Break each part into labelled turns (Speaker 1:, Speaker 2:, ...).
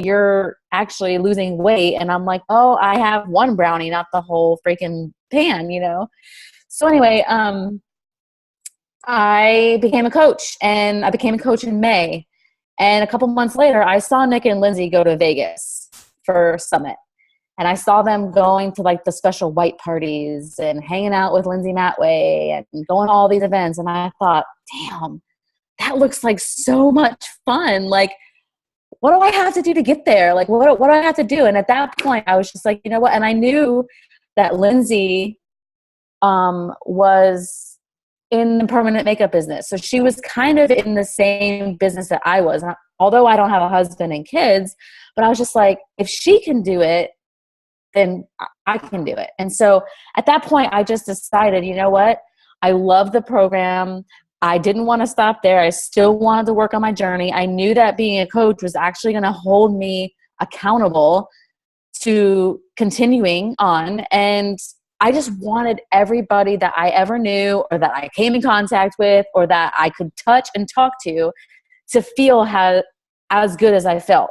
Speaker 1: you're actually losing weight. And I'm like, oh, I have one brownie, not the whole freaking pan, you know? So anyway, I became a coach, and I became a coach in May. And a couple months later, I saw Nick and Lindsay go to Vegas for Summit. And I saw them going to like the special white parties and hanging out with Lindsay Matway and going to all these events. And I thought, damn, that looks like so much fun. Like, what do I have to do to get there? Like, what do I have to do? And at that point, I was just like, you know what? And I knew that Lindsay was in the permanent makeup business. So she was kind of in the same business that I was. Although I don't have a husband and kids, but I was just like, if she can do it, then I can do it. And so at that point, I just decided, you know what? I love the program. I didn't want to stop there. I still wanted to work on my journey. I knew that being a coach was actually going to hold me accountable to continuing on. And I just wanted everybody that I ever knew or that I came in contact with or that I could touch and talk to feel as good as I felt.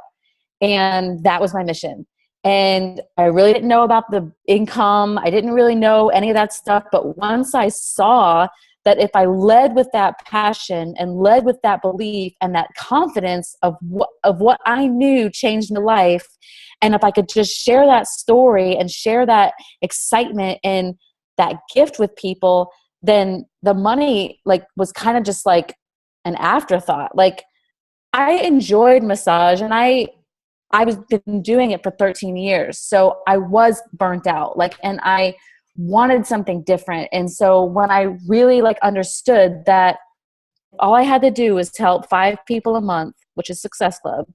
Speaker 1: And that was my mission. And I really didn't know about the income. I didn't really know any of that stuff. But once I saw that if I led with that passion and led with that belief and that confidence of what I knew changed my life, and if I could just share that story and share that excitement and that gift with people, then the money was kind of just like an afterthought. Like, I enjoyed massage, and I was been doing it for 13 years. So I was burnt out, and I wanted something different. And so when I really understood that all I had to do was to help 5 people a month, which is Success Club,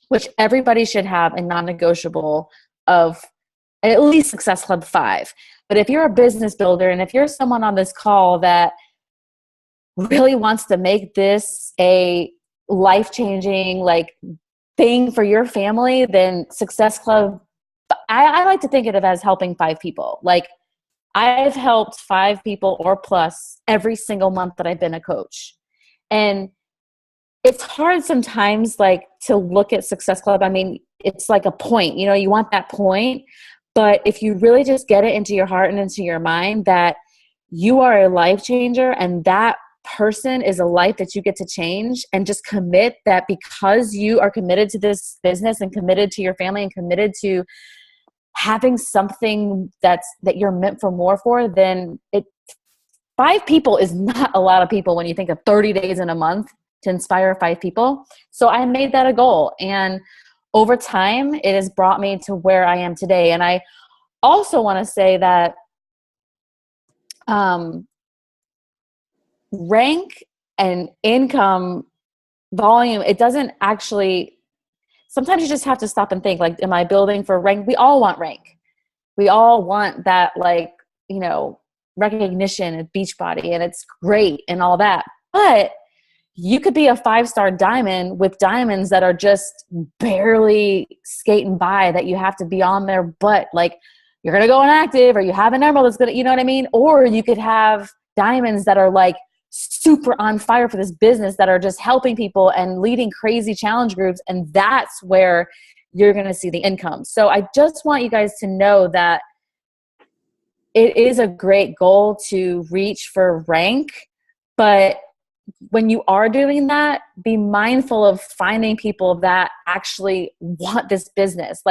Speaker 1: which everybody should have a non-negotiable of at least Success Club 5. But if you're a business builder, and if you're someone on this call that really wants to make this a life-changing thing for your family, then Success Club, I like to think of it as helping 5 people. I've helped 5 people or plus every single month that I've been a coach. And it's hard sometimes to look at Success Club. I mean, it's like a point, you want that point. But if you really just get it into your heart and into your mind that you are a life changer, and that person is a life that you get to change, and just commit that because you are committed to this business and committed to your family and committed to having something that you're meant for more for, then 5 people is not a lot of people when you think of 30 days in a month to inspire 5 people. So I made that a goal. And over time, it has brought me to where I am today. And I also want to say that rank and income volume, it doesn't actually, sometimes you just have to stop and think, am I building for rank? We all want rank. We all want that, recognition at Beachbody, and it's great and all that. But you could be a 5-star diamond with diamonds that are just barely skating by, that you have to be on their butt. You're going to go inactive, or you have an emerald that's going to, you know what I mean? Or you could have diamonds that are super on fire for this business, that are just helping people and leading crazy challenge groups. And that's where you're going to see the income. So I just want you guys to know that it is a great goal to reach for rank. But when you are doing that, be mindful of finding people that actually want this business.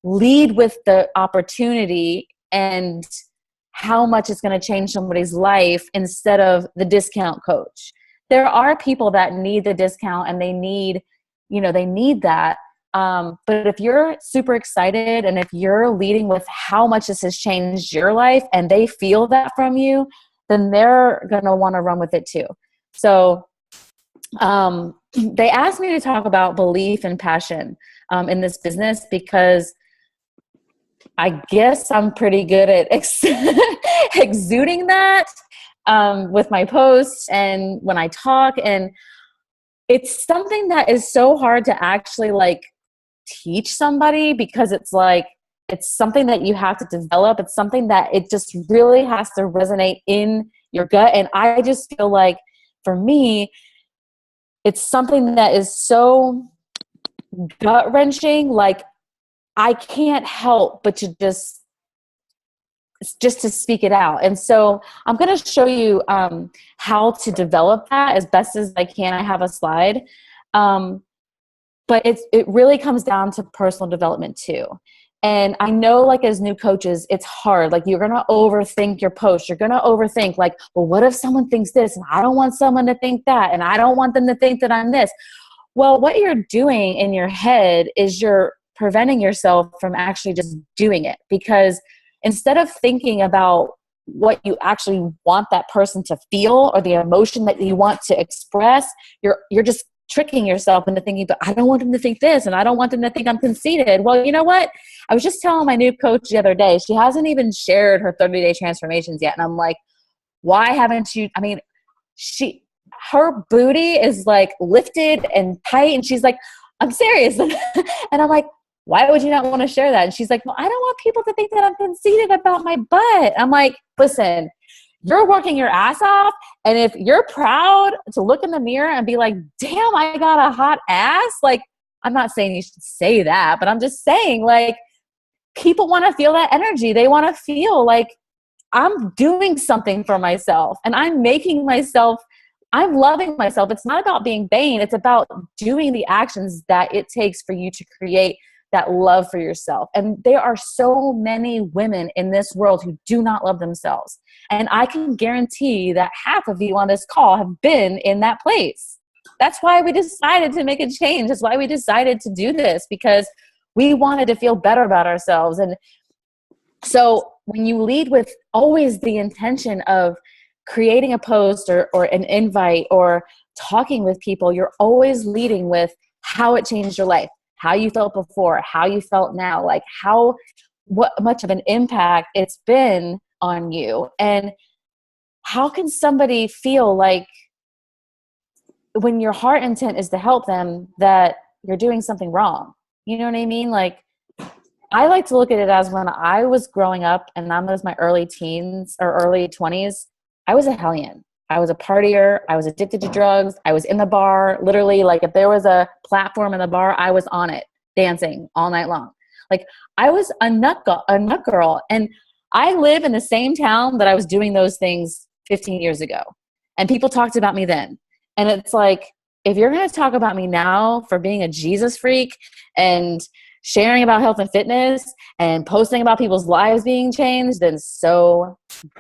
Speaker 1: Lead with the opportunity and how much it's going to change somebody's life, instead of the discount coach. There are people that need the discount, and they need that. But if you're super excited, and if you're leading with how much this has changed your life, and they feel that from you, then they're going to want to run with it too. So they asked me to talk about belief and passion in this business, because I guess I'm pretty good at exuding that with my posts and when I talk. And it's something that is so hard to actually teach somebody, because it's something that you have to develop. It's something that it just really has to resonate in your gut. And I just feel for me, it's something that is so gut wrenching. Like, I can't help but to just to speak it out. And so I'm going to show you how to develop that as best as I can. I have a slide. But it really comes down to personal development too. And I know, like, as new coaches, it's hard. Like, you're going to overthink your post. You're going to overthink, like, well, what if someone thinks this? And I don't want someone to think that. And I don't want them to think that I'm this. Well, what you're doing in your head is you're preventing yourself from actually just doing it. Because instead of thinking about what you actually want that person to feel or the emotion that you want to express, you're just tricking yourself into thinking, but I don't want them to think this, and I don't want them to think I'm conceited. Well, you know what? I was just telling my new coach the other day, she hasn't even shared her 30-day transformations yet. And I'm like, why haven't you? I mean, her booty is like lifted and tight. And she's like, I'm serious. And I'm like, why would you not want to share that? And she's like, well, I don't want people to think that I'm conceited about my butt. I'm like, listen, you're working your ass off. And if you're proud to look in the mirror and be like, damn, I got a hot ass. Like, I'm not saying you should say that, but I'm just saying, like, people want to feel that energy. They want to feel like I'm doing something for myself and I'm loving myself. It's not about being vain. It's about doing the actions that it takes for you to create that love for yourself. And there are so many women in this world who do not love themselves. And I can guarantee that half of you on this call have been in that place. That's why we decided to make a change. That's why we decided to do this, because we wanted to feel better about ourselves. And so when you lead with always the intention of creating a post or an invite or talking with people, you're always leading with how it changed your life, how you felt before, how you felt now, like what much of an impact it's been on you. And how can somebody feel like, when your heart intent is to help them, that you're doing something wrong? You know what I mean? Like, I like to look at it as, when I was growing up and I was my early teens or early 20s, I was a hellion. I was a partier. I was addicted to drugs. I was in the bar. Literally, like, if there was a platform in the bar, I was on it, dancing all night long. Like, I was a nut girl. And I live in the same town that I was doing those things 15 years ago. And people talked about me then. And it's like, if you're going to talk about me now for being a Jesus freak and sharing about health and fitness and posting about people's lives being changed, then so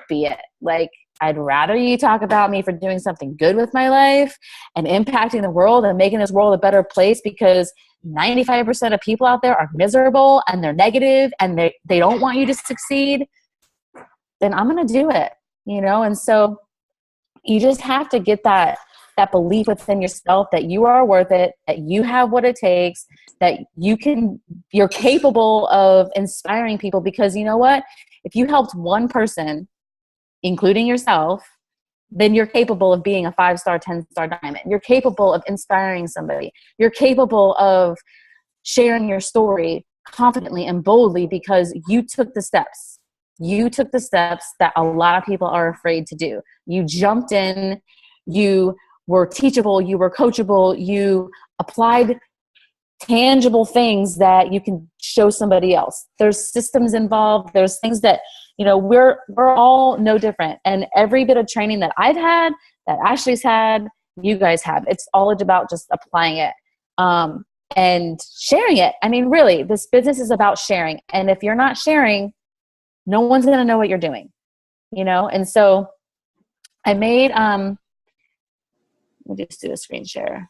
Speaker 1: be it. Like, I'd rather you talk about me for doing something good with my life and impacting the world and making this world a better place, because 95% of people out there are miserable and they're negative and they don't want you to succeed, then I'm going to do it, you know? And so you just have to get that belief within yourself that you are worth it, that you have what it takes, that you're capable of inspiring people. Because you know what? If you helped one person, including yourself, then you're capable of being a 5-star, 10-star diamond. You're capable of inspiring somebody. You're capable of sharing your story confidently and boldly, because you took the steps. You took the steps that a lot of people are afraid to do. You jumped in, you were teachable, you were coachable, you applied tangible things that you can show somebody else. There's systems involved. There's things that, you know, we're all no different. And every bit of training that I've had, that Ashley's had, you guys have, it's all about just applying it and sharing it. I mean, really, this business is about sharing. And if you're not sharing, no one's going to know what you're doing, you know? And so I made, let me just do a screen share.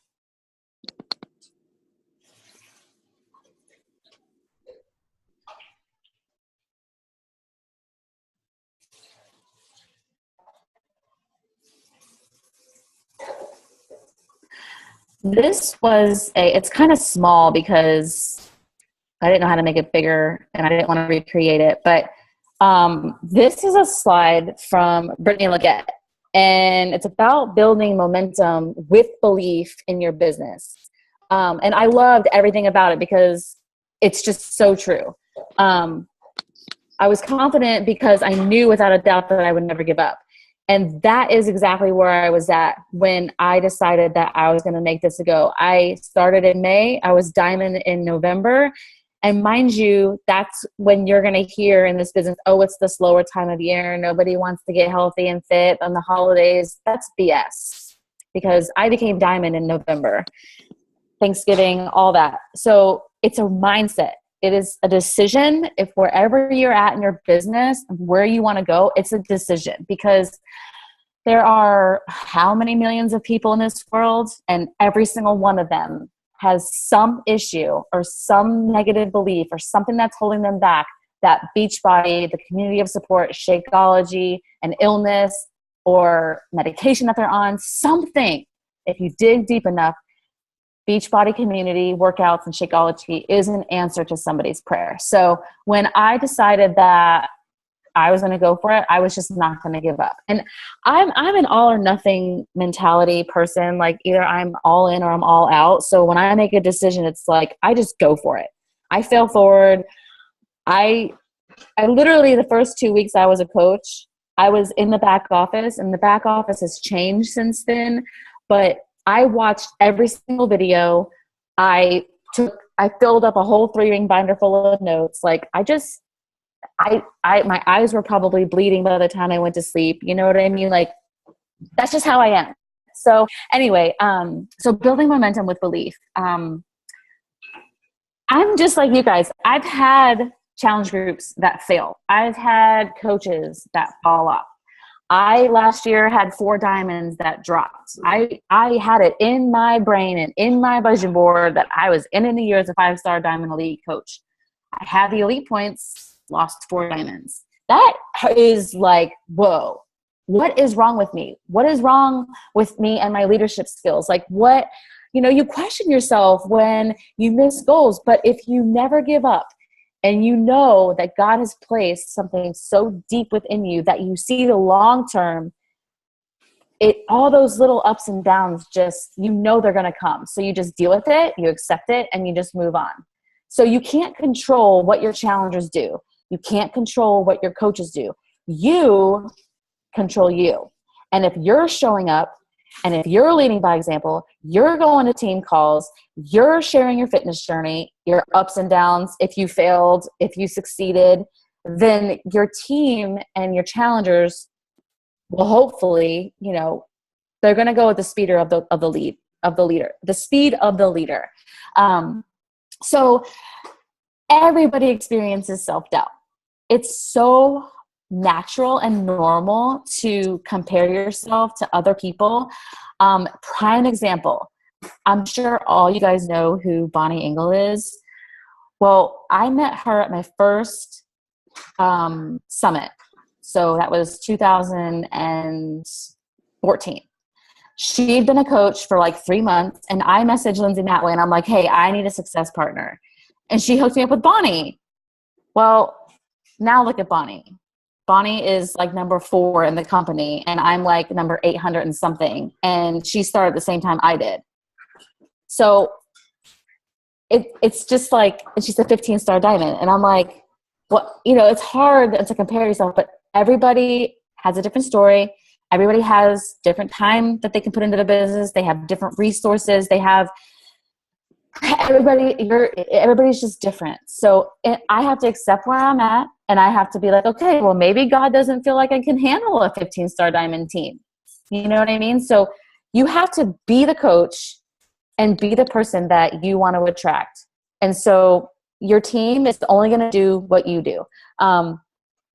Speaker 1: This was it's kind of small because I didn't know how to make it bigger and I didn't want to recreate it. But this is a slide from Brittany Leggett, and it's about building momentum with belief in your business. And I loved everything about it because it's just so true. I was confident because I knew without a doubt that I would never give up. And that is exactly where I was at when I decided that I was going to make this a go. I started in May. I was diamond in November. And mind you, that's when you're going to hear in this business, oh, it's the slower time of year. Nobody wants to get healthy and fit on the holidays. That's BS, because I became diamond in November, Thanksgiving, all that. So it's a mindset. It is a decision. If wherever you're at in your business, where you want to go, it's a decision, because there are how many millions of people in this world, and every single one of them has some issue or some negative belief or something that's holding them back. That Beachbody, the community of support, Shakeology, an illness or medication that they're on, something, if you dig deep enough, Beachbody community, workouts, and Shakeology is an answer to somebody's prayer. So when I decided that I was going to go for it, I was just not going to give up. And I'm an all or nothing mentality person. Like, either I'm all in or I'm all out. So when I make a decision, it's like, I just go for it. I fail forward. I literally, the first 2 weeks I was a coach, I was in the back office, and the back office has changed since then. But I watched every single video. I filled up a whole 3-ring binder full of notes. Like, my eyes were probably bleeding by the time I went to sleep. You know what I mean? Like, that's just how I am. So anyway, so building momentum with belief. I'm just like you guys. I've had challenge groups that fail. I've had coaches that fall off. I last year had 4 diamonds that dropped. I had it in my brain and in my vision board that I was in a year as a 5-star diamond elite coach. I had the elite points, lost 4 diamonds. That is like, whoa, what is wrong with me? What is wrong with me and my leadership skills? Like, what, you question yourself when you miss goals. But if you never give up, and you know that God has placed something so deep within you that you see the long term, all those little ups and downs, just, they're going to come. So you just deal with it, you accept it, and you just move on. So you can't control what your challengers do. You can't control what your coaches do. You control you. And if you're showing up, and if you're leading by example, you're going to team calls, you're sharing your fitness journey, your ups and downs, if you failed, if you succeeded, then your team and your challengers will hopefully, they're going to go with the speed of the leader. So everybody experiences self-doubt. It's so natural and normal to compare yourself to other people. Prime example, I'm sure all you guys know who Bonnie Engel is. Well, I met her at my first summit. So that was 2014. She'd been a coach for like 3 months, and I messaged Lindsay Matway, and I'm like, hey, I need a success partner. And she hooked me up with Bonnie. Well, now look at Bonnie. Bonnie is like number 4 in the company, and I'm like number 800 and something. And she started at the same time I did. So it's just like, and she's a 15-star diamond. And I'm like, well, it's hard to compare yourself, but everybody has a different story. Everybody has different time that they can put into the business. They have different resources. Everybody's just different. So I have to accept where I'm at, and I have to be like, okay, well, maybe God doesn't feel like I can handle a 15-star diamond team. You know what I mean? So you have to be the coach and be the person that you want to attract. And so your team is only going to do what you do.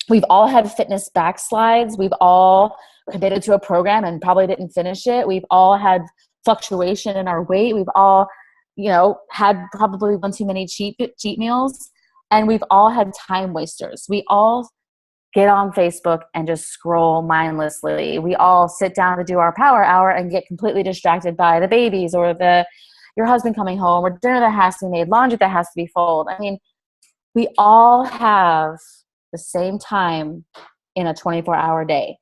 Speaker 1: We've all had fitness backslides. We've all committed to a program and probably didn't finish it. We've all had fluctuation in our weight. We've all had probably one too many cheat meals, and we've all had time wasters. We all get on Facebook and just scroll mindlessly. We all sit down to do our power hour and get completely distracted by the babies or your husband coming home or dinner that has to be made, laundry that has to be folded. I mean, we all have the same time in a 24-hour day.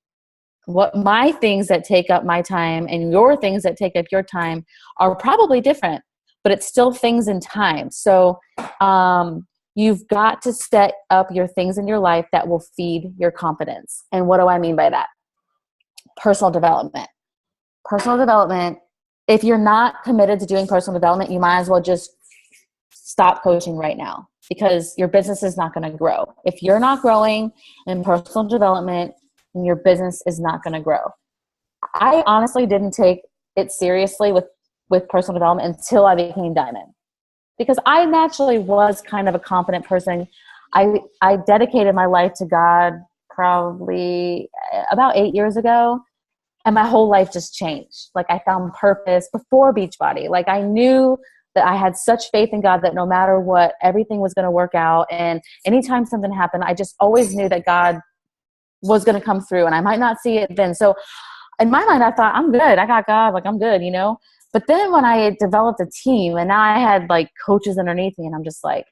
Speaker 1: What my things that take up my time and your things that take up your time are probably different, but it's still things in time. So you've got to set up your things in your life that will feed your confidence. And what do I mean by that? personal development. Personal development, if you're not committed to doing personal development, you might as well just stop coaching right now, because your business is not going to grow. If you're not growing in personal development, then your business is not going to grow. I honestly didn't take it seriously with personal development until I became Diamond, because I naturally was kind of a confident person. I dedicated my life to God probably about 8 years ago, and my whole life just changed. Like, I found purpose before Beachbody. Like, I knew that I had such faith in God that no matter what, everything was going to work out. And anytime something happened, I just always knew that God was going to come through, and I might not see it then. So in my mind, I thought, I'm good. I got God. Like, I'm good, you know? But then when I developed a team and now I had like coaches underneath me, and I'm just like,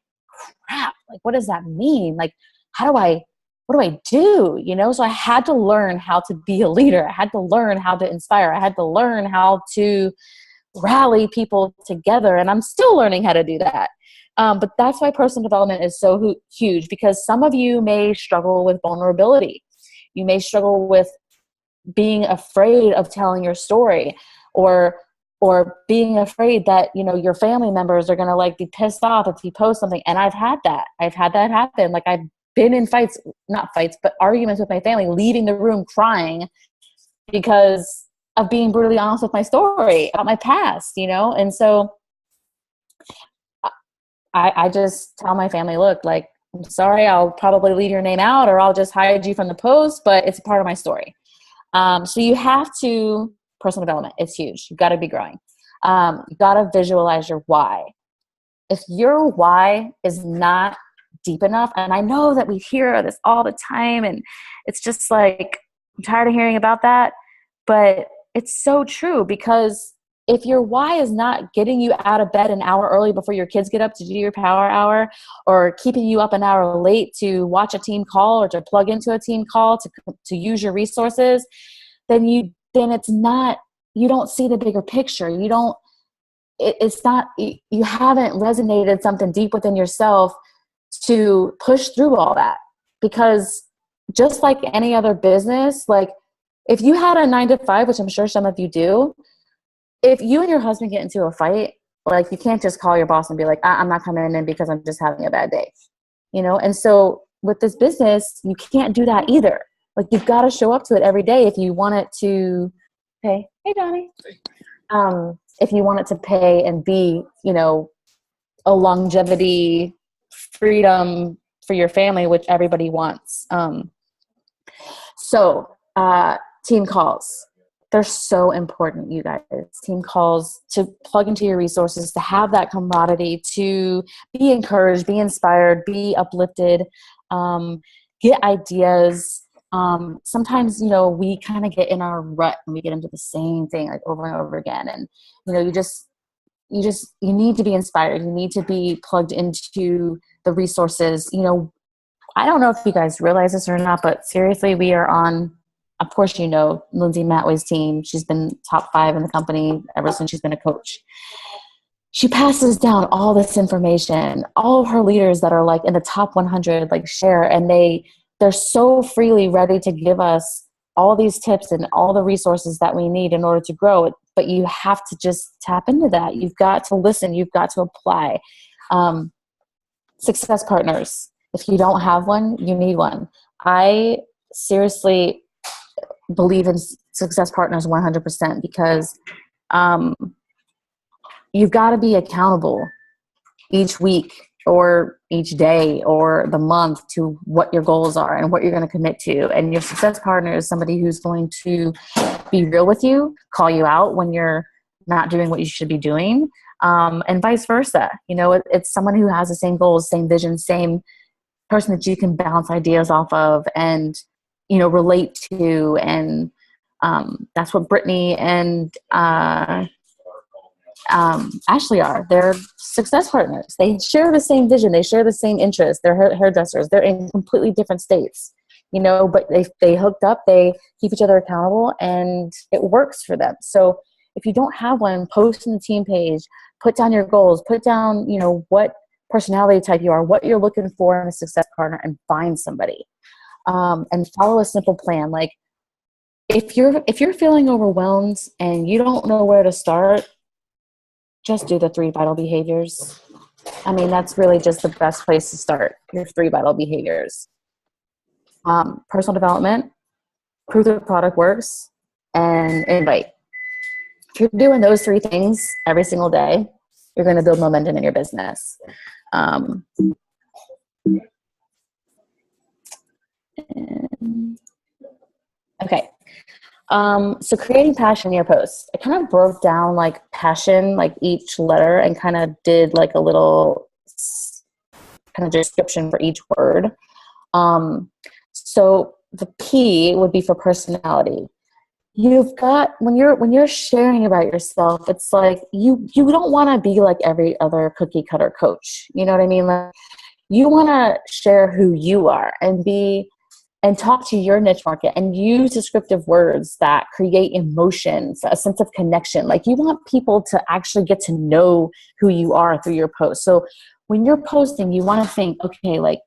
Speaker 1: crap, like, what does that mean? Like, what do I do? You know? So I had to learn how to be a leader. I had to learn how to inspire. I had to learn how to rally people together. And I'm still learning how to do that. But that's why personal development is so huge, because some of you may struggle with vulnerability. You may struggle with being afraid of telling your story, or being afraid that, you know, your family members are going to like be pissed off if you post something. And I've had that happen. Like, I've been in not fights, but arguments with my family, leaving the room crying because of being brutally honest with my story about my past, you know? And so I just tell my family, look, like, I'm sorry, I'll probably leave your name out, or I'll just hide you from the post, but it's a part of my story. So you have to, personal development, it's huge. You've got to be growing. You got to visualize your why. If your why is not deep enough, and I know that we hear this all the time, and it's just like, I'm tired of hearing about that, but it's so true, because if your why is not getting you out of bed an hour early before your kids get up to do your power hour, or keeping you up an hour late to watch a team call or to plug into a team call to use your resources, then it's not, you don't see the bigger picture. You haven't resonated something deep within yourself to push through all that. Because just like any other business, like, if you had a 9-to-5, which I'm sure some of you do, if you and your husband get into a fight, like, you can't just call your boss and be like, I'm not coming in because I'm just having a bad day, you know? And so with this business, you can't do that either. Like, you've got to show up to it every day if you want it to pay. Hey, Donnie. If you want it to pay and be, you know, a longevity, freedom for your family, which everybody wants. Team calls. They're so important, you guys. Team calls, to plug into your resources, to have that camaraderie, to be encouraged, be inspired, be uplifted, get ideas. Sometimes, you know, we kind of get in our rut and we get into the same thing like over and over again. And, you know, you need to be inspired. You need to be plugged into the resources. You know, I don't know if you guys realize this or not, but seriously, we are on, of course, you know, Lindsay Matway's team. She's been top 5 in the company ever since she's been a coach. She passes down all this information. All of her leaders that are like in the top 100, like, share, and they're so freely ready to give us all these tips and all the resources that we need in order to grow it. But you have to just tap into that. You've got to listen. You've got to apply. Success partners. If you don't have one, you need one. I seriously believe in success partners 100%, because you've got to be accountable each week or each day or the month to what your goals are and what you're going to commit to. And your success partner is somebody who's going to be real with you, call you out when you're not doing what you should be doing, and vice versa. You know, it's someone who has the same goals, same vision, same person that you can bounce ideas off of and, you know, relate to. And that's what Brittany and Ashley are. They're success partners. They share the same vision. They share the same interests. They're hairdressers. They're in completely different states, you know, but they hooked up. They keep each other accountable, and it works for them. So if you don't have one, post on the team page, put down your goals, put down, you know, what personality type you are, what you're looking for in a success partner, and find somebody. And follow a simple plan. Like, if you're feeling overwhelmed and you don't know where to start, just do the 3 vital behaviors. I mean, that's really just the best place to start, your 3 vital behaviors. Personal development, prove the product works, and invite. If you're doing those 3 things every single day, you're going to build momentum in your business. Okay. So creating passion in your posts. I kind of broke down like passion, like each letter, and kind of did like a little kind of description for each word. So the P would be for personality. You've got, when you're sharing about yourself, it's like you don't want to be like every other cookie cutter coach. You know what I mean? Like, you want to share who you are and talk to your niche market and use descriptive words that create emotions, a sense of connection. Like, you want people to actually get to know who you are through your post. So when you're posting, you want to think, okay, like,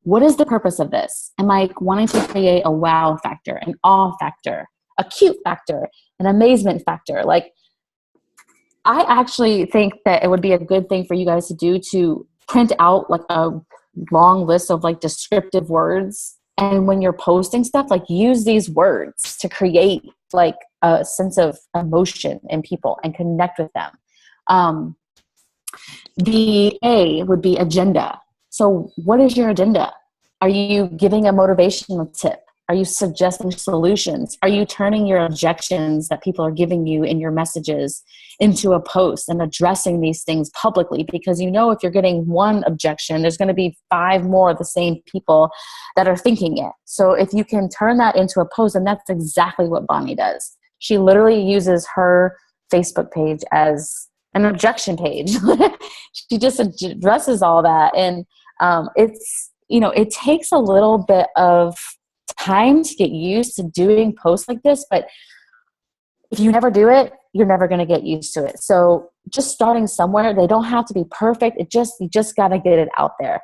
Speaker 1: what is the purpose of this? Am I wanting to create a wow factor, an awe factor, a cute factor, an amazement factor? Like, I actually think that it would be a good thing for you guys to do, to print out like a long list of like descriptive words. And when you're posting stuff, like, use these words to create like a sense of emotion in people and connect with them. The A would be agenda. So what is your agenda? Are you giving a motivational tip? Are you suggesting solutions? Are you turning your objections that people are giving you in your messages into a post and addressing these things publicly? Because you know, if you're getting one objection, there's going to be 5 more of the same people that are thinking it. So if you can turn that into a post, and that's exactly what Bonnie does. She literally uses her Facebook page as an objection page. She just addresses all that. And it's, you know, it takes a little bit of time to get used to doing posts like this, but if you never do it, you're never going to get used to it. So just starting somewhere, they don't have to be perfect. You just got to get it out there.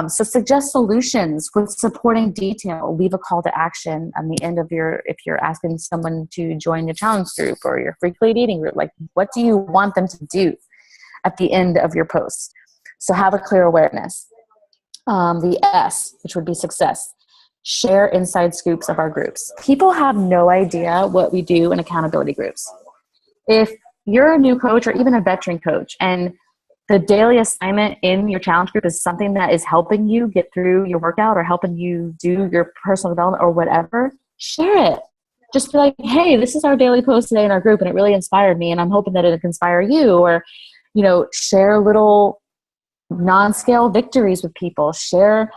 Speaker 1: So suggest solutions with supporting detail. Leave a call to action on the end of if you're asking someone to join your challenge group or your free plate eating group, like, what do you want them to do at the end of your post? So have a clear awareness. The S, which would be success. Share inside scoops of our groups. People have no idea what we do in accountability groups. If you're a new coach or even a veteran coach, and the daily assignment in your challenge group is something that is helping you get through your workout or helping you do your personal development or whatever, share it. Just be like, hey, this is our daily post today in our group, and it really inspired me, and I'm hoping that it can inspire you. Or, you know, share little non-scale victories with people. Share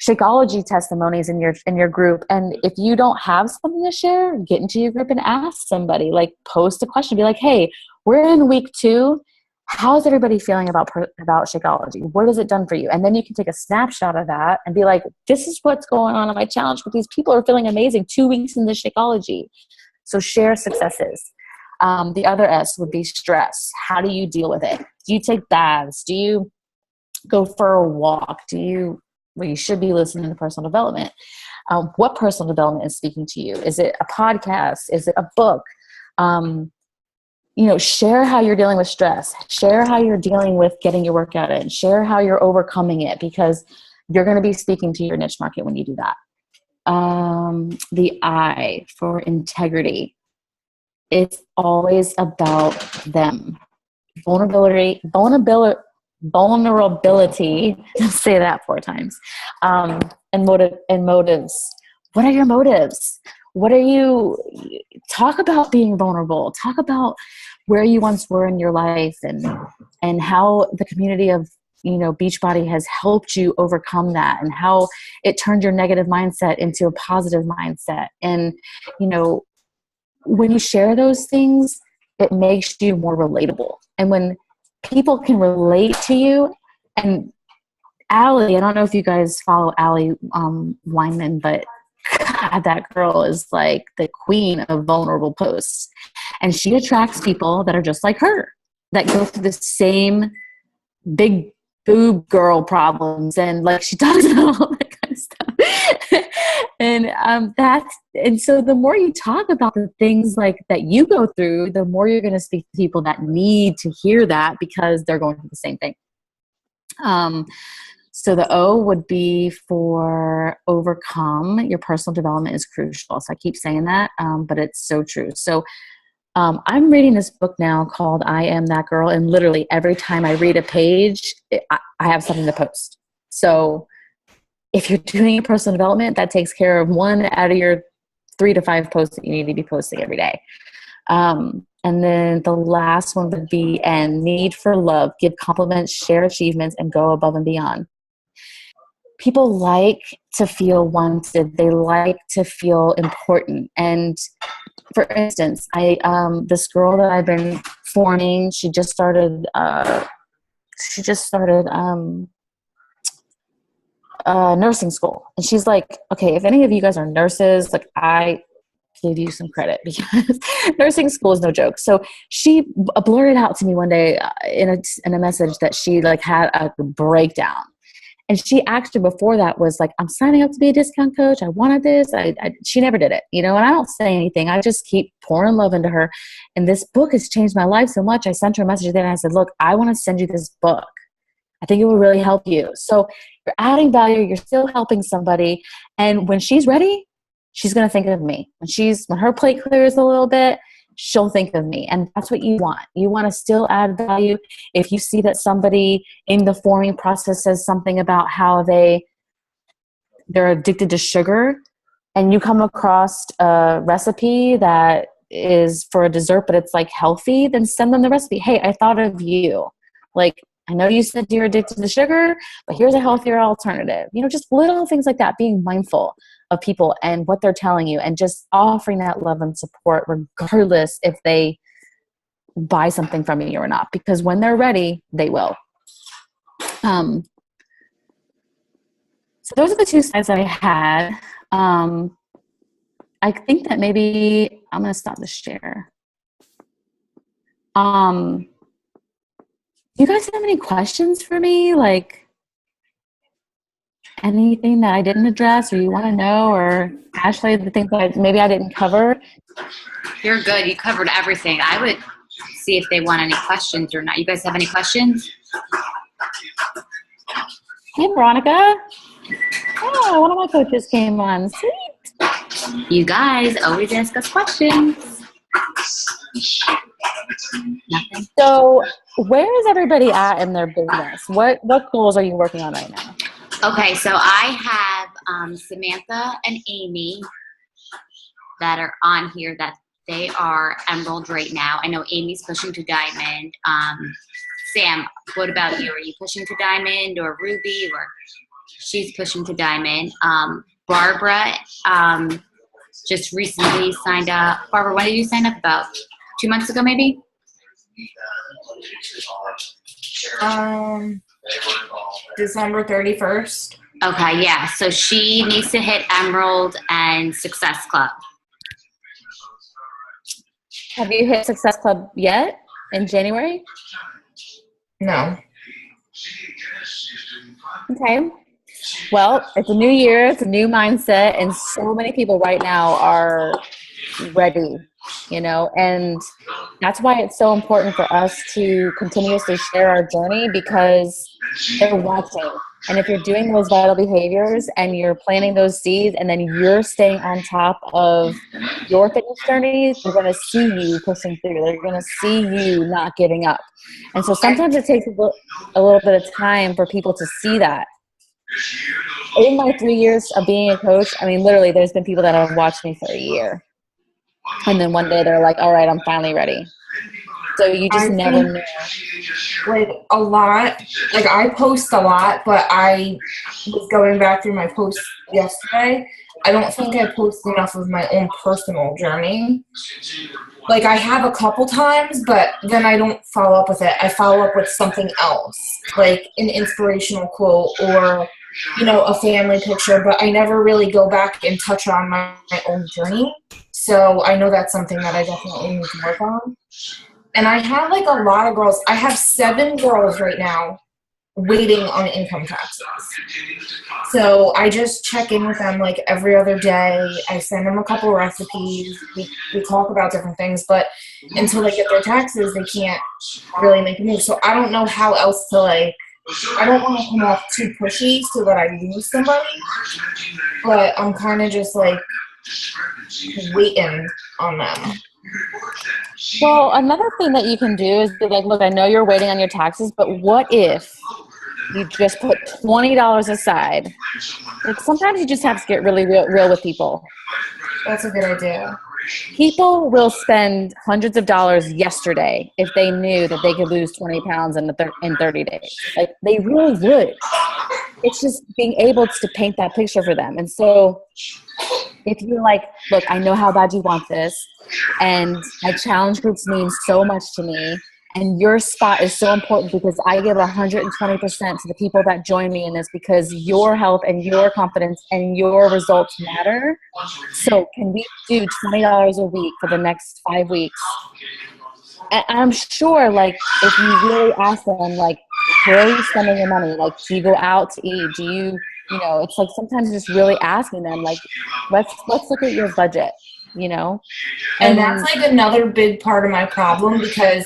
Speaker 1: Shakeology testimonies in your group. And if you don't have something to share, get into your group and ask somebody. Like, post a question. Be like, hey, we're in week 2. How's everybody feeling about Shakeology? What has it done for you? And then you can take a snapshot of that and be like, this is what's going on in my challenge group. These people are feeling amazing 2 weeks into Shakeology. So share successes. The other S would be stress. How do you deal with it? Do you take baths? Do you go for a walk? Well, you should be listening to personal development. What personal development is speaking to you? Is it a podcast? Is it a book? You know, share how you're dealing with stress. Share how you're dealing with getting your workout in. Share how you're overcoming it, because you're going to be speaking to your niche market when you do that. The I for integrity. It's always about them. Vulnerability. Say that 4 times. And motives. What are your motives? What are you? Talk about being vulnerable. Talk about where you once were in your life, and how the community of, you know, Beachbody has helped you overcome that, and how it turned your negative mindset into a positive mindset. And, you know, when you share those things, it makes you more relatable. And when people can relate to you, and Allie, I don't know if you guys follow Allie Weinman, but God, that girl is like the queen of vulnerable posts. And she attracts people that are just like her, that go through the same big boob girl problems. And like, she talks about all that kind of stuff. And so the more you talk about the things like that you go through, the more you're going to speak to people that need to hear that because they're going through the same thing. So the O would be for overcome. Your personal development is crucial. So I keep saying that, but it's so true. So I'm reading this book now called I Am That Girl. And literally every time I read a page, I have something to post. So if you're doing personal development, that takes care of 1 out of your 3 to 5 posts that you need to be posting every day. And then the last one would be N, need for love, give compliments, share achievements, and go above and beyond. People like to feel wanted. They like to feel important. And for instance, this girl that I've been forming, she just started nursing school. And she's like, okay, if any of you guys are nurses, like I give you some credit because nursing school is no joke. So she blurted out to me one day in a message that she like had a breakdown. And she actually before that was like, I'm signing up to be a discount coach. I wanted this. She never did it, and I don't say anything. I just keep pouring love into her. And this book has changed my life so much. I sent her a message then and I said, look, I want to send you this book. I think it will really help you. So you're adding value. You're still helping somebody. And when she's ready, she's going to think of me. When her plate clears a little bit, she'll think of me. And that's what you want. You want to still add value. If you see that somebody in the forming process says something about how they're addicted to sugar, and you come across a recipe that is for a dessert, but it's like healthy, then send them the recipe. Hey, I thought of you. Like, I know you said you're addicted to sugar, but here's a healthier alternative. Just little things like that, being mindful of people and what they're telling you and just offering that love and support regardless if they buy something from you or not, because when they're ready, they will. So those are the 2 slides that I had. I think that maybe I'm going to stop the share. Do you guys have any questions for me? Like anything that I didn't address or you want to know, or Ashley, the things that maybe I didn't cover?
Speaker 2: You're good. You covered everything. I would see if they want any questions or not. You guys have any questions?
Speaker 1: Hey, Veronica. Oh, one of my coaches came on. Sweet.
Speaker 2: You guys always ask us questions. Nothing.
Speaker 1: So where is everybody at in their business? What goals are you working on right now?
Speaker 2: Okay, so I have Samantha and Amy that are on here that they are emerald right now. I know Amy's pushing to diamond. Sam, what about you? Are you pushing to diamond or ruby, or she's pushing to diamond? Barbara just recently signed up. Barbara, when did you sign up? About 2 months ago, maybe?
Speaker 3: December 31st.
Speaker 2: Okay, yeah. So she needs to hit Emerald and Success Club.
Speaker 1: Have you hit Success Club yet in January?
Speaker 3: No.
Speaker 1: Okay. Well, it's a new year. It's a new mindset. And so many people right now are ready, and that's why it's so important for us to continuously share our journey, because they're watching. And if you're doing those vital behaviors and you're planting those seeds and then you're staying on top of your fitness journey, they're going to see you pushing through. They're going to see you not giving up. And so sometimes it takes a little bit of time for people to see that. In my 3 years of being a coach, I mean, literally there's been people that have watched me for a year. And then one day they're like, all right, I'm finally ready. So you just never know.
Speaker 3: Like a lot, like I post a lot, but I was going back through my posts yesterday. I don't think I post enough of my own personal journey. Like I have a couple times, but then I don't follow up with it. I follow up with something else, like an inspirational quote or, a family picture, but I never really go back and touch on my own journey. So I know that's something that I definitely need to work on. And I have like a lot of girls. I have 7 girls right now waiting on income taxes. So I just check in with them like every other day. I send them a couple recipes. We talk about different things, but until they get their taxes, they can't really make a move. So I don't know how else to like, I don't want to come off too pushy so that I lose somebody, but I'm kind of just like waiting on them.
Speaker 1: Well, another thing that you can do is be like, look, I know you're waiting on your taxes, but what if you just put $20 aside? Like sometimes you just have to get really real with people.
Speaker 3: That's a good idea.
Speaker 1: People will spend hundreds of dollars yesterday if they knew that they could lose 20 pounds in 30 days. Like they really would. It's just being able to paint that picture for them. And so if you're like, look, I know how bad you want this, and my challenge groups mean so much to me, and your spot is so important because I give 120% to the people that join me in this because your health and your confidence and your results matter. So can we do $20 a week for the next 5 weeks? And I'm sure, like, if you really ask them, like, where are you spending your money? Like, do you go out to eat? Do you it's like sometimes just really asking them, like, let's look at your budget,
Speaker 3: And that's like another big part of my problem because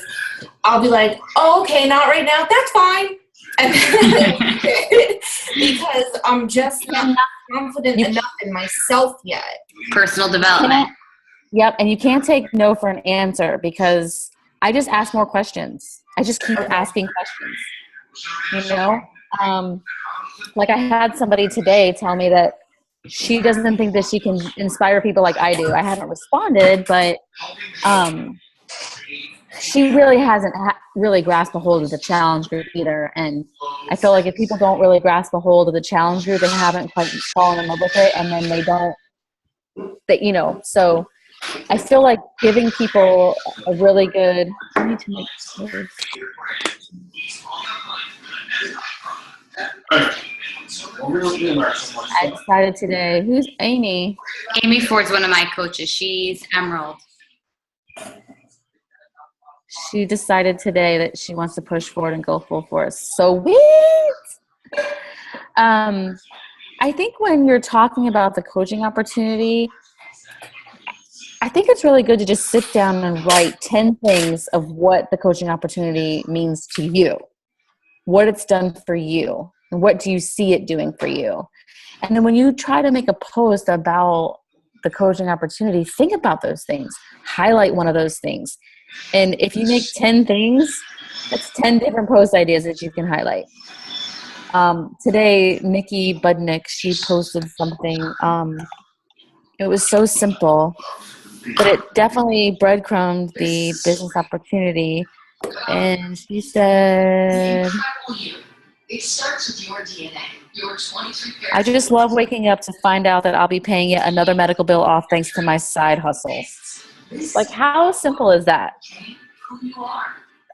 Speaker 3: I'll be like, oh, okay, not right now. That's fine. Because I'm just not confident enough in myself yet.
Speaker 2: Personal development.
Speaker 1: Yep. And you can't take no for an answer because I just ask more questions. I just keep asking questions, like I had somebody today tell me that she doesn't think that she can inspire people like I do. I haven't responded, but she really hasn't really grasped a hold of the challenge group either. And I feel like if people don't really grasp a hold of the challenge group and haven't quite fallen in love with it, and then they don't, so I feel like giving people a really good, I need to make this. I decided today. Who's Amy?
Speaker 2: Amy Ford's one of my coaches. She's Emerald.
Speaker 1: She decided today that she wants to push forward and go full force. Sweet. I think when you're talking about the coaching opportunity, I think it's really good to just sit down and write 10 things of what the coaching opportunity means to you, what it's done for you, and what do you see it doing for you. And then when you try to make a post about the coaching opportunity, think about those things. Highlight one of those things. And if you make 10 things, that's 10 different post ideas that you can highlight. Today, Nikki Budnick, she posted something. It was so simple, but it definitely breadcrumbed the business opportunity. And she said, it starts with your DNA. I just love waking up to find out that I'll be paying yet another medical bill off thanks to my side hustle. Like, how simple is that?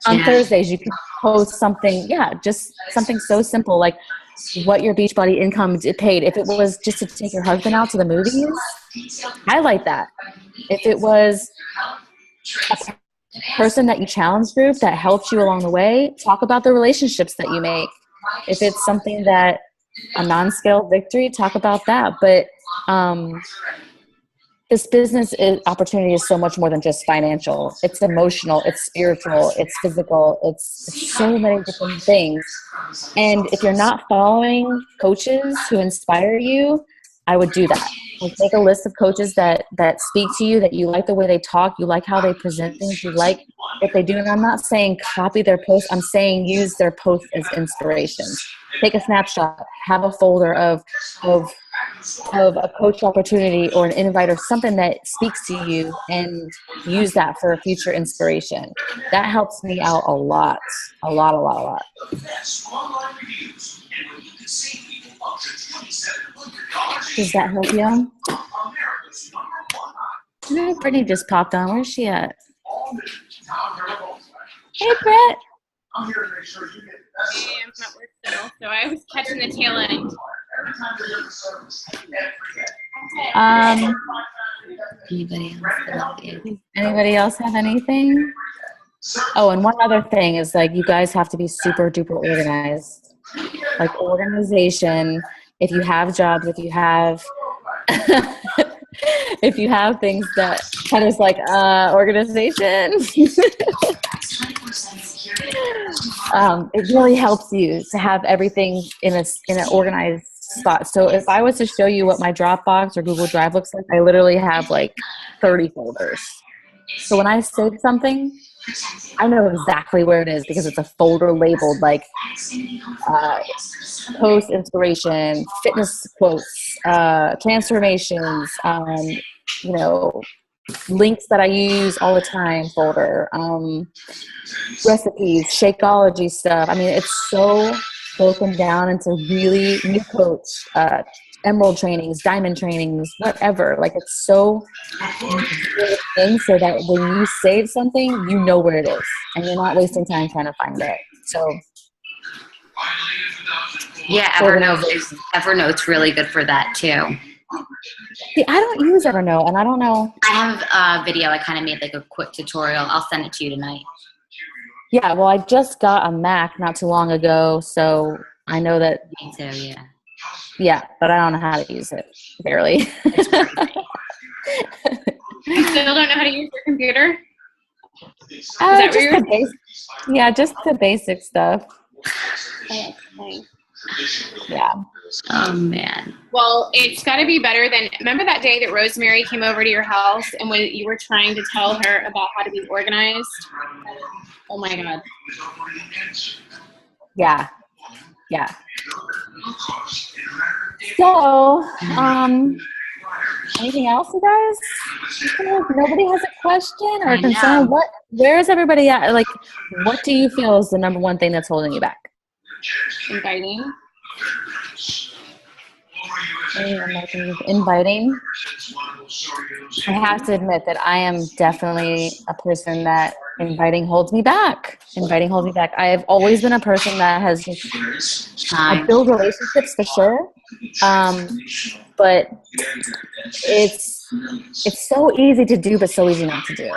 Speaker 1: On Thursdays, you can post something, just something so simple, like what your Beachbody income paid. If it was just to take your husband out to the movies, highlight that. If it was a person that you challenge group that helped you along the way, talk about the relationships that you make. If it's something that a non-scale victory, talk about that. But this business opportunity is so much more than just financial. It's emotional, it's spiritual, it's physical, it's so many different things. And if you're not following coaches who inspire you, I would do that. Like, make a list of coaches that speak to you, that you like the way they talk, you like how they present things, you like what they do. And I'm not saying copy their posts, I'm saying use their posts as inspiration. Take a snapshot, have a folder of a coach opportunity or an invite or something that speaks to you, and use that for a future inspiration. That helps me out a lot. Does that help you? No, Brittany just popped on. Where's she at? Hey, Brett.
Speaker 4: I'm here to make sure you get the best. Hey, I'm at work still, so I was catching the tail end.
Speaker 1: Anybody else have anything? Oh, and one other thing is, like, you guys have to be super duper organized. like organization, if you have jobs, if you have if you have things that kind of like organization, it really helps you to have everything in an organized spot. So if I was to show you what my Dropbox or Google Drive looks like, I literally have like 30 folders. So when I save something, I know exactly where it is because it's a folder labeled like post inspiration, fitness quotes, transformations, links that I use all the time folder, recipes, Shakeology stuff. I mean, it's so broken down into really new coach, emerald trainings, diamond trainings, whatever. Like it's so thing so that when you save something, you know where it is and you're not wasting time trying to find it. So
Speaker 2: yeah, Evernote's really good for that too.
Speaker 1: See, I don't use Evernote, and I don't know.
Speaker 2: I have a video I kind of made like a quick tutorial. I'll send it to you tonight.
Speaker 1: Yeah, well, I just got a Mac not too long ago, so I know that.
Speaker 2: Me too, yeah.
Speaker 1: Yeah, but I don't know how to use it, barely.
Speaker 4: You still don't know how to use your computer?
Speaker 1: Just the basic stuff.
Speaker 4: Oh, okay.
Speaker 1: Yeah.
Speaker 2: Oh, man.
Speaker 4: Well, it's got to be better than, remember that day that Rosemary came over to your house and when you were trying to tell her about how to be organized? Oh, my God.
Speaker 1: Yeah. So, anything else, you guys? Nobody has a question or a concern? Where is everybody at? Like, what do you feel is the number one thing that's holding you back?
Speaker 4: Inviting.
Speaker 1: Inviting. I have to admit that I am definitely a person that inviting holds me back. I have always been a person that has just I build relationships for sure. But it's so easy to do, but so easy not to do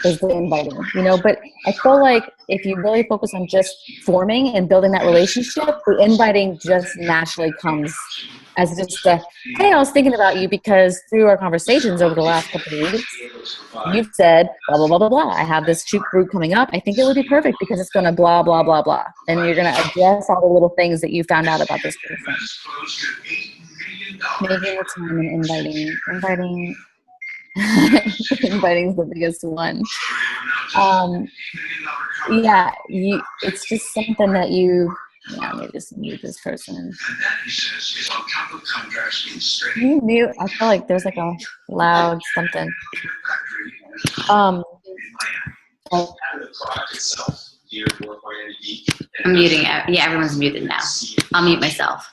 Speaker 1: is the inviting, but I feel like if you really focus on just forming and building that relationship, the inviting just naturally comes as just a, hey, I was thinking about you because through our conversations over the last couple of weeks, you've said blah, blah, blah, blah, blah. I have this shoot group coming up. I think it would be perfect because it's going to blah, blah, blah, blah. And you're going to address all the little things that you found out about this person. Making the time and inviting inviting is the biggest one. It's just something that let me just mute this person. You mute? I feel like there's like a loud something.
Speaker 2: I'm muting it. Yeah, everyone's muted now. I'll mute myself.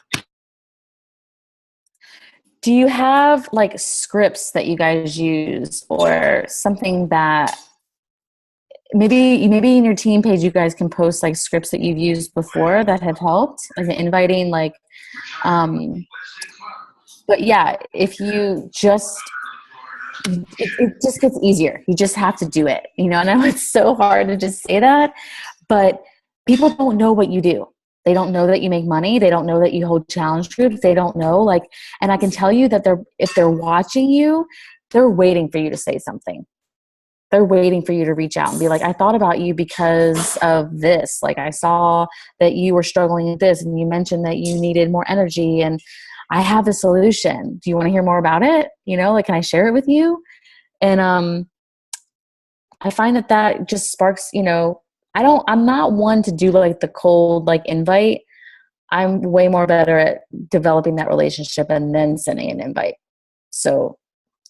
Speaker 1: Do you have like scripts that you guys use or something that maybe in your team page you guys can post like scripts that you've used before that have helped as an inviting but yeah, if you just it just gets easier. You just have to do it. And I know it's so hard to just say that, but people don't know what you do. They don't know that you make money. They don't know that you hold challenge groups. They don't know and I can tell you that if they're watching you, they're waiting for you to say something. They're waiting for you to reach out and be like, I thought about you because of this. Like I saw that you were struggling with this and you mentioned that you needed more energy and I have a solution. Do you want to hear more about it? Can I share it with you? And I find that just sparks, I'm not one to do like the cold invite. I'm way more better at developing that relationship and then sending an invite. So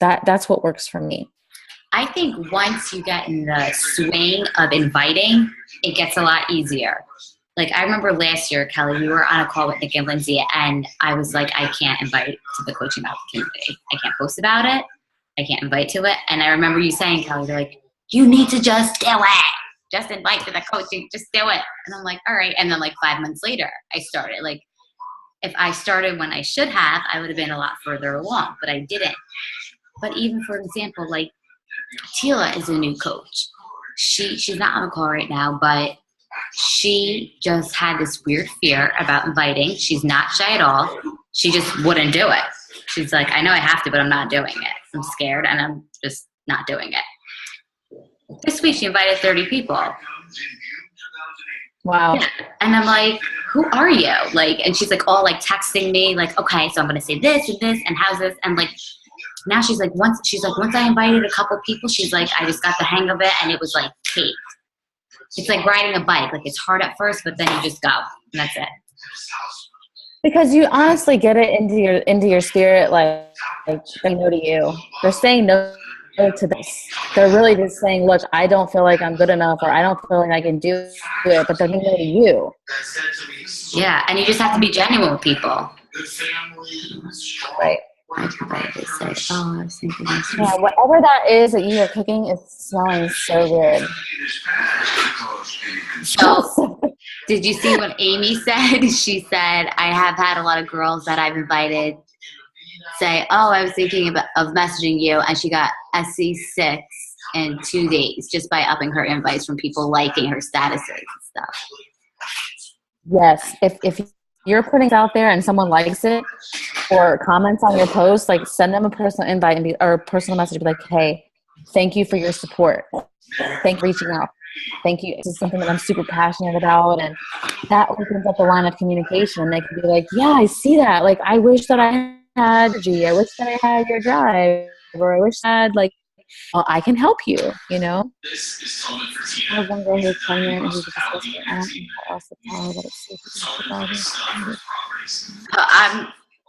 Speaker 1: that's what works for me.
Speaker 2: I think once you get in the swing of inviting, it gets a lot easier. Like I remember last year, Kelley, we were on a call with Nick and Lindsay and I was like, I can't invite to the coaching opportunity. I can't post about it. I can't invite to it. And I remember you saying, Kelley, you're like, you need to just do it. Just invite to the coaching, just do it. And I'm like, all right. And then 5 months later, I started. If I started when I should have, I would have been a lot further along, but I didn't. But even for example, Tila is a new coach. She's not on the call right now, but she just had this weird fear about inviting. She's not shy at all. She just wouldn't do it. She's like, I know I have to, but I'm not doing it. I'm scared and I'm just not doing it. This week she invited 30 people.
Speaker 1: Wow.
Speaker 2: Yeah. And I'm like, who are you? Like, and she's like, all like texting me, like, okay, so I'm gonna say this and this, and how's this? And like, now she's like, once I invited a couple people, she's like, I just got the hang of it, and it was like cake. It's like riding a bike. Like, it's hard at first, but then you just go, and that's it.
Speaker 1: Because you honestly get it into your spirit, like they no to you. They're saying no to this. They're really just saying, look, I don't feel like I'm good enough, or I don't feel like I can do it, but they're saying no to you.
Speaker 2: Yeah, and you just have to be genuine with people.
Speaker 1: Right.
Speaker 2: I was thinking this.
Speaker 1: Yeah, whatever that is that you are cooking is smelling so good.
Speaker 2: So, did you see what Amy said? She said, I have had a lot of girls that I've invited say, oh, I was thinking of messaging you, and she got SC6 in 2 days just by upping her invites from people liking her statuses and stuff.
Speaker 1: Yes, if you're putting it out there and someone likes it or comments on your post, like send them a personal invite or a personal message, be like, hey, thank you for your support. Thank you for reaching out. Thank you. This is something that I'm super passionate about. And that opens up the line of communication. And they can be like, yeah, I see that. Like, I wish that I had energy. I wish that I had your drive. Or I wish I had, like, well, I can help you, you know? I have one girl who's pregnant and who's disgusting. I don't know how else to tell her that it's safe.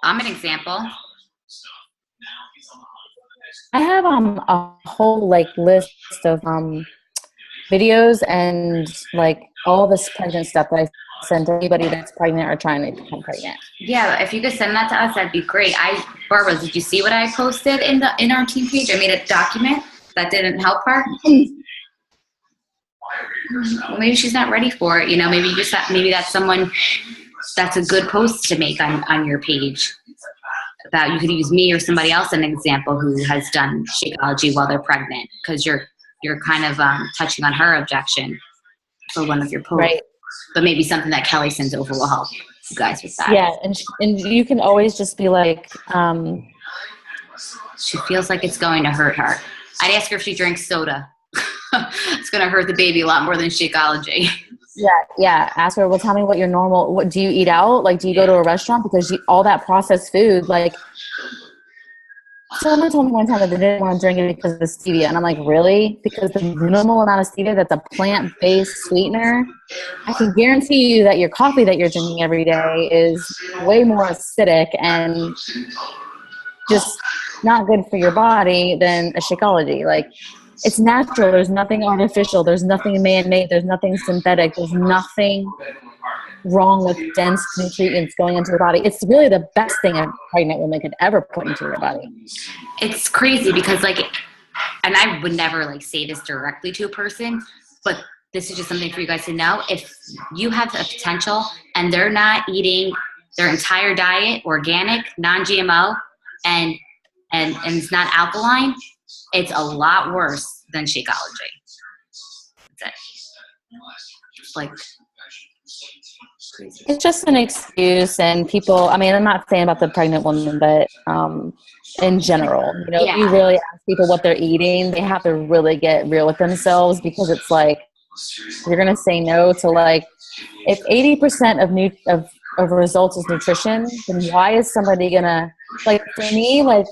Speaker 2: I'm an example.
Speaker 1: I have a whole like list of videos and like all this pregnant stuff that I send to anybody that's pregnant or trying to become pregnant.
Speaker 2: Yeah, if you could send that to us, that'd be great. Barbara, did you see what I posted in our team page? I made a document that didn't help her. Well, maybe she's not ready for it. You know, maybe that's someone that's a good post to make on your page. About you could use me or somebody else as an example who has done Shakeology while they're pregnant, because you're kind of touching on her objection for one of your posts. Right. But maybe something that Kelley sends over will help you guys with that.
Speaker 1: Yeah, and you can always just be like,
Speaker 2: she feels like it's going to hurt her. I'd ask her if she drinks soda. It's going to hurt the baby a lot more than Shakeology.
Speaker 1: Yeah. Ask her, well, tell me what do you eat out? Like, do you go to a restaurant? Because all that processed food, like, someone told me one time that they didn't want to drink it because of the stevia. And I'm like, really? Because the minimal amount of stevia that's a plant-based sweetener, I can guarantee you that your coffee that you're drinking every day is way more acidic and just not good for your body than a Shakeology. Like, it's natural. There's nothing artificial. There's nothing man-made. There's nothing synthetic. There's nothing wrong with dense nutrients going into the body. It's really the best thing a pregnant woman could ever put into her body.
Speaker 2: It's crazy because, like, and I would never, like, say this directly to a person, but this is just something for you guys to know. If you have a potential and they're not eating their entire diet organic, non-GMO, and it's not alkaline, it's a lot worse than Shakeology. That's it. It's like crazy.
Speaker 1: It's just an excuse, and people, I mean, I'm not saying about the pregnant woman, but in general, you know, if you really ask people what they're eating, they have to really get real with themselves, because it's like, you're going to say no to, like, if 80% of results is nutrition, then why is somebody going to, like, for me, like,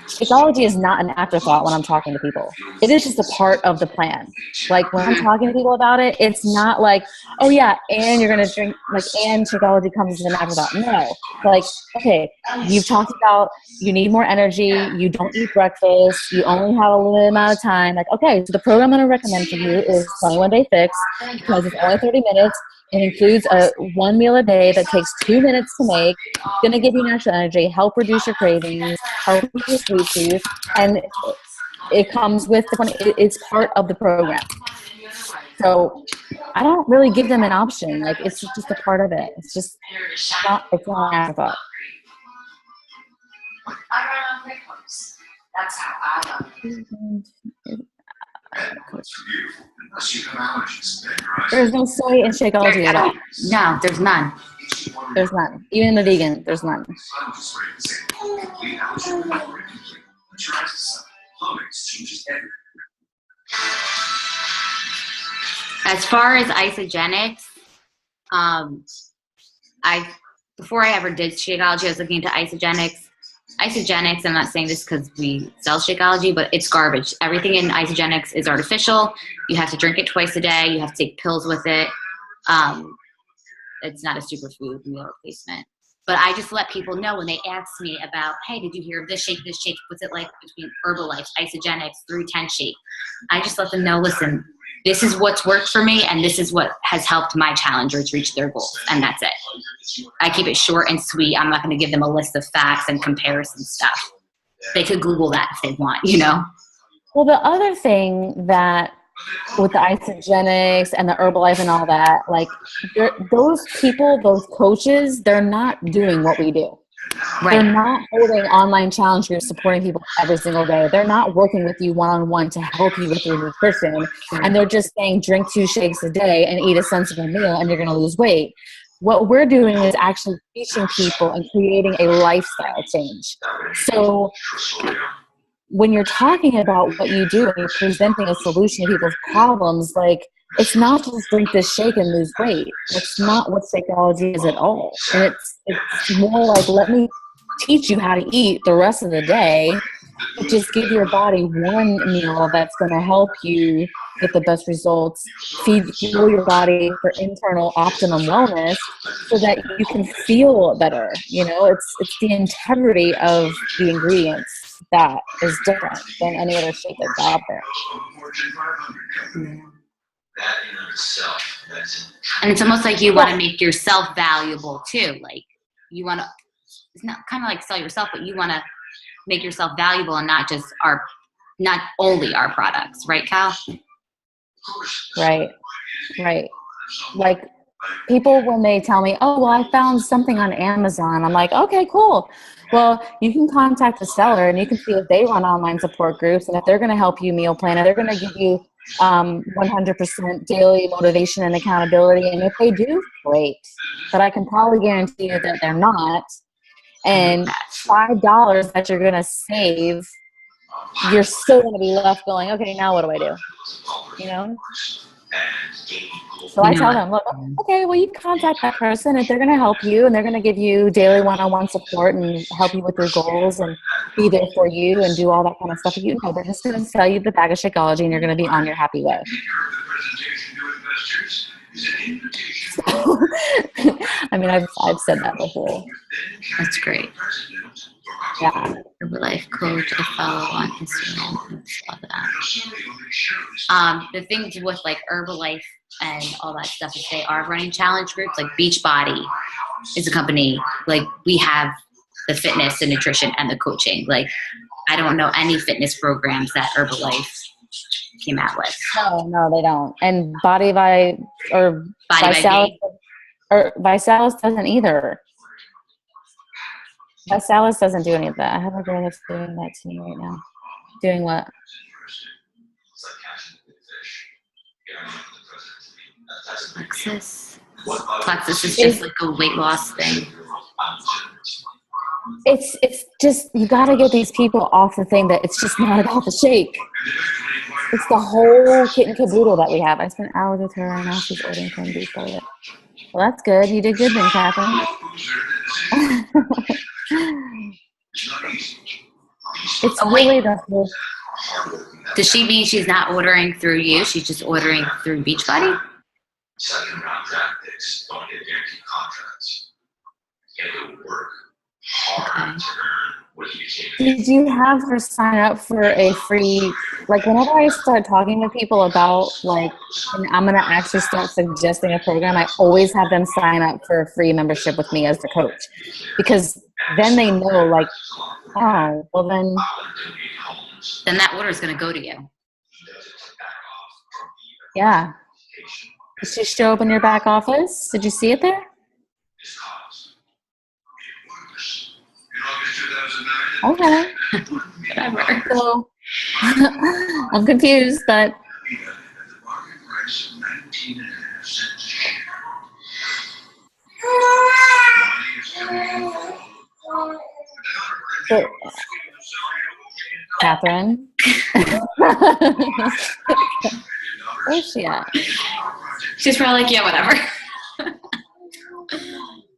Speaker 1: Shakeology is not an afterthought when I'm talking to people. It is just a part of the plan. Like, when I'm talking to people about it, it's not like, oh yeah, and you're going to drink, like, and Shakeology comes as an afterthought. No. Like, okay, you've talked about you need more energy, you don't eat breakfast, you only have a limited amount of time. Like, okay, so the program I'm going to recommend for you is 21-Day Fix, because it's only 30 minutes. It includes one meal a day that takes 2 minutes to make. It's going to give you natural energy, help reduce your cravings, help with your sweet tooth, and it comes with it's part of the program. So I don't really give them an option. Like, it's just a part of it. It's not an afterthought.
Speaker 5: That's how I love it.
Speaker 1: There's no soy in Shakeology at all.
Speaker 2: No, there's none.
Speaker 1: There's none. Even the vegan, there's none.
Speaker 2: As far as isogenics, before I ever did Shakeology, I was looking into isogenics. Isogenics, I'm not saying this because we sell Shakeology, but it's garbage. Everything in isogenics is artificial. You have to drink it twice a day. You have to take pills with it. It's not a superfood meal replacement. But I just let people know when they ask me about, hey, did you hear of this shake, what's it like between Herbalife, Isogenics, 310 shake? I just let them know, listen, this is what's worked for me, and this is what has helped my challengers reach their goals, and that's it. I keep it short and sweet. I'm not going to give them a list of facts and comparison stuff. They could Google that if they want, you know?
Speaker 1: Well, the other thing that with the isogenics and the Herbalife and all that, like those people, those coaches, they're not doing what we do. Right. They're not holding online challenge groups, supporting people every single day. They're not working with you one-on-one to help you with your nutrition. And they're just saying, drink 2 shakes a day and eat a sensible meal and you're going to lose weight. What we're doing is actually teaching people and creating a lifestyle change. So when you're talking about what you do and you're presenting a solution to people's problems, like, it's not just drink this shake and lose weight. That's not what Shakeology is at all. And it's more like, let me teach you how to eat the rest of the day. Just give your body one meal that's going to help you get the best results, fuel your body for internal optimum wellness so that you can feel better. You know, it's the integrity of the ingredients that is different than any other shake that's out there.
Speaker 2: And it's almost like you want to make yourself valuable too. Like you want to, it's not kind of like sell yourself, but you want to make yourself valuable and not only our products, right, Cal?
Speaker 1: Right. Like people, when they tell me, oh, well, I found something on Amazon, I'm like, okay, cool. Well, you can contact the seller and you can see if they run online support groups and if they're going to help you meal plan, and they're going to give you 100% daily motivation and accountability. And if they do, great. But I can probably guarantee you that they're not. And $5 that you're going to save, you're still going to be left going, okay, now what do I do? You know? So I tell them, look, okay, well, you can contact that person if they're going to help you and they're going to give you daily one-on-one support and help you with your goals and be there for you and do all that kind of stuff. You know, they're just going to sell you the bag of Shakeology and you're going to be on your happy way. So, I mean, I've said that before.
Speaker 2: That's great.
Speaker 1: Yeah.
Speaker 2: Herbalife coach, I follow on Instagram. I love that. The thing with like Herbalife and all that stuff is they are running challenge groups. Like Beachbody is a company. Like we have the fitness and nutrition and the coaching. Like I don't know any fitness programs that Herbalife came out with.
Speaker 1: No, they don't. And Visalis doesn't either. Visalis doesn't do any of that. I have a girl that's doing that to me right now. Doing what?
Speaker 2: Plexus is just like a weight loss thing.
Speaker 1: It's just, you got to get these people off the thing that it's just not about the shake. It's the whole kit and caboodle that we have. I spent hours with her and now she's ordering from Beachbody. Well, that's good. You did good then, Catherine. It's really the whole.
Speaker 2: Does she mean she's not ordering through you? She's just ordering through Beachbody?
Speaker 5: Second round draft picks don't get guaranteed contracts. You have to work hard to earn what you became.
Speaker 1: Did you have her sign up for a free, like whenever I start talking to people about like, and I'm going to actually start suggesting a program, I always have them sign up for a free membership with me as the coach. Because then they know like, oh, well then
Speaker 2: that order is going to go to you.
Speaker 1: Yeah. Did she show up in your back office? Did you see it there? Okay.
Speaker 2: Whatever.
Speaker 1: So, I'm confused, but
Speaker 5: At the market price of 19.5 cents a share. Money is coming in.
Speaker 1: So, Catherine. Where's she at?
Speaker 2: She's probably like, yeah, whatever.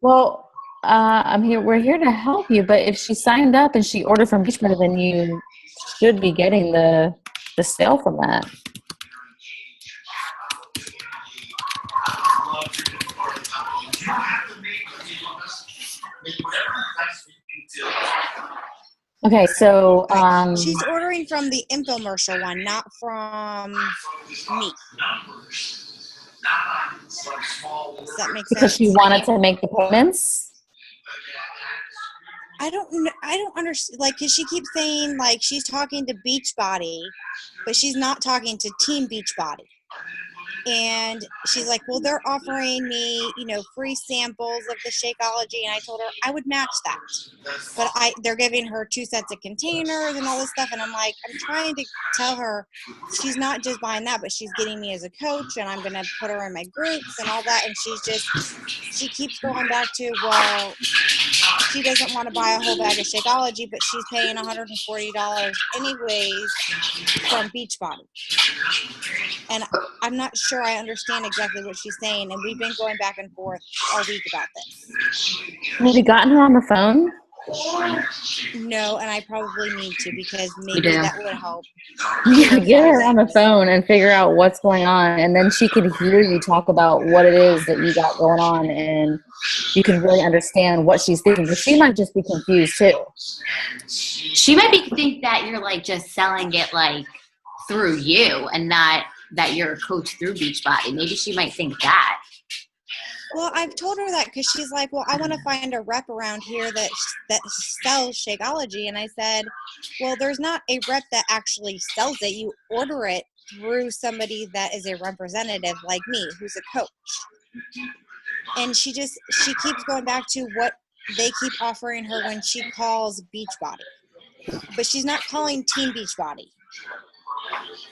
Speaker 1: Well, I'm here. We're here to help you. But if she signed up and she ordered from Beachbody, then you should be getting the sale from that. Okay, so
Speaker 6: she's ordering from the infomercial one, not from me. Does that make sense?
Speaker 1: because she wanted to make the payments.
Speaker 6: I don't understand. Like, cause she keeps saying like she's talking to Beachbody, but she's not talking to Team Beachbody. And she's like, well, they're offering me, free samples of the Shakeology. And I told her I would match that. But they're giving her 2 sets of containers and all this stuff. And I'm like, I'm trying to tell her she's not just buying that, but she's getting me as a coach. And I'm going to put her in my groups and all that. And she keeps going back to, well, she doesn't want to buy a whole bag of Shakeology, but she's paying $140 anyways from Beachbody. And I'm not sure I understand exactly what she's saying, and we've been going back and forth all week about this.
Speaker 1: Have you gotten her on the phone?
Speaker 6: No, and I probably need to, because maybe that would help.
Speaker 1: Yeah, get her on the phone and figure out what's going on, and then she can hear you talk about what it is that you got going on, and you can really understand what she's thinking, because she might just be confused too.
Speaker 2: She might think that you're like just selling it like through you and not that you're a coach through Beachbody. Maybe she might think that.
Speaker 6: Well, I've told her that because she's like, well, I want to find a rep around here that sells Shakeology. And I said, well, there's not a rep that actually sells it. You order it through somebody that is a representative like me, who's a coach. And she keeps going back to what they keep offering her when she calls Beachbody. But she's not calling Team Beachbody.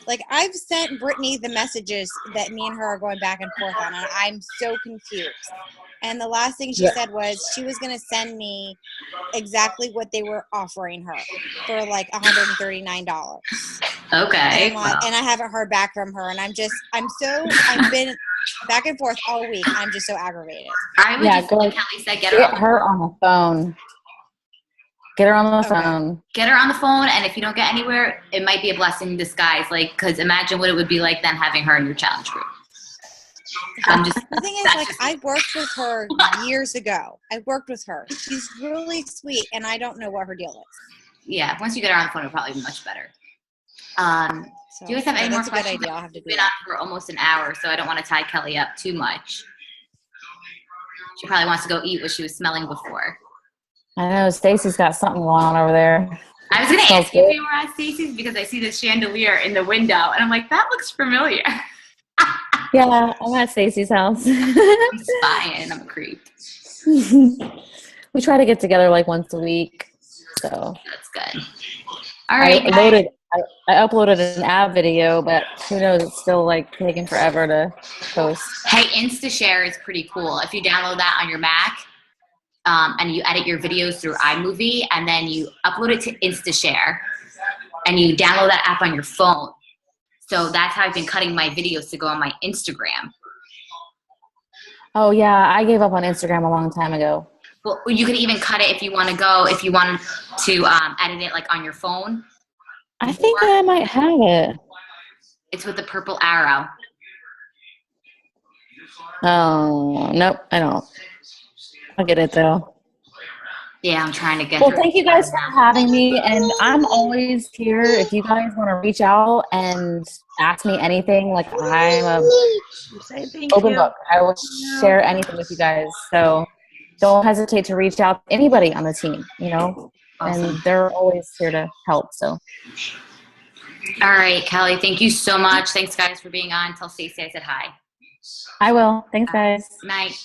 Speaker 6: Like, I've sent Brittany the messages that me and her are going back and forth on, and I'm so confused. And the last thing she said was she was going to send me exactly what they were offering her for like $139.
Speaker 2: Okay.
Speaker 6: And I haven't heard back from her, and I've been back and forth all week. I'm just so aggravated.
Speaker 2: I would just, like Kelley said, get
Speaker 1: her on the phone. Get her on the phone.
Speaker 2: Get her on the phone, and if you don't get anywhere, it might be a blessing in disguise. like, because imagine what it would be like then having her in your challenge group.
Speaker 6: The thing is, like, I worked with her years ago. I worked with her. She's really sweet, and I don't know what her deal is.
Speaker 2: Yeah, once you get her on the phone, it'll probably be much better. Do you guys have any more questions?
Speaker 6: That's a good idea. I'll have to do
Speaker 2: We've been
Speaker 6: that.
Speaker 2: on for almost an hour, so I don't want to tie Kelley up too much. She probably wants to go eat what she was smelling before.
Speaker 1: I know Stacy's got something going on over there.
Speaker 2: I was going to ask you if you were at Stacy's because I see the chandelier in the window, and I'm like, that looks familiar.
Speaker 1: Yeah, I'm at Stacy's house.
Speaker 2: I'm spying. I'm a creep.
Speaker 1: We try to get together like once a week. So
Speaker 2: that's good. All right.
Speaker 1: I uploaded an ad video, but who knows? It's still like taking forever to post.
Speaker 2: Hey, InstaShare is pretty cool. If you download that on your Mac, and you edit your videos through iMovie, and then you upload it to InstaShare, and you download that app on your phone. So that's how I've been cutting my videos to go on my Instagram.
Speaker 1: Oh, yeah. I gave up on Instagram a long time ago.
Speaker 2: Well, you can even cut it if you want to edit it like on your phone.
Speaker 1: I think I might have it.
Speaker 2: It's with the purple arrow.
Speaker 1: Oh, nope. I don't. I'll get it though.
Speaker 2: Yeah, I'm trying to get
Speaker 1: Well, thank you guys for having me, and I'm always here if you guys want to reach out and ask me anything. Like, I'm a open book. I will share anything with you guys. So don't hesitate to reach out to anybody on the team, awesome. And they're always here to help. So.
Speaker 2: All right, Kelley, thank you so much. Thanks, guys, for being on. Tell Stacey I said hi.
Speaker 1: I will. Thanks, guys.
Speaker 2: Night.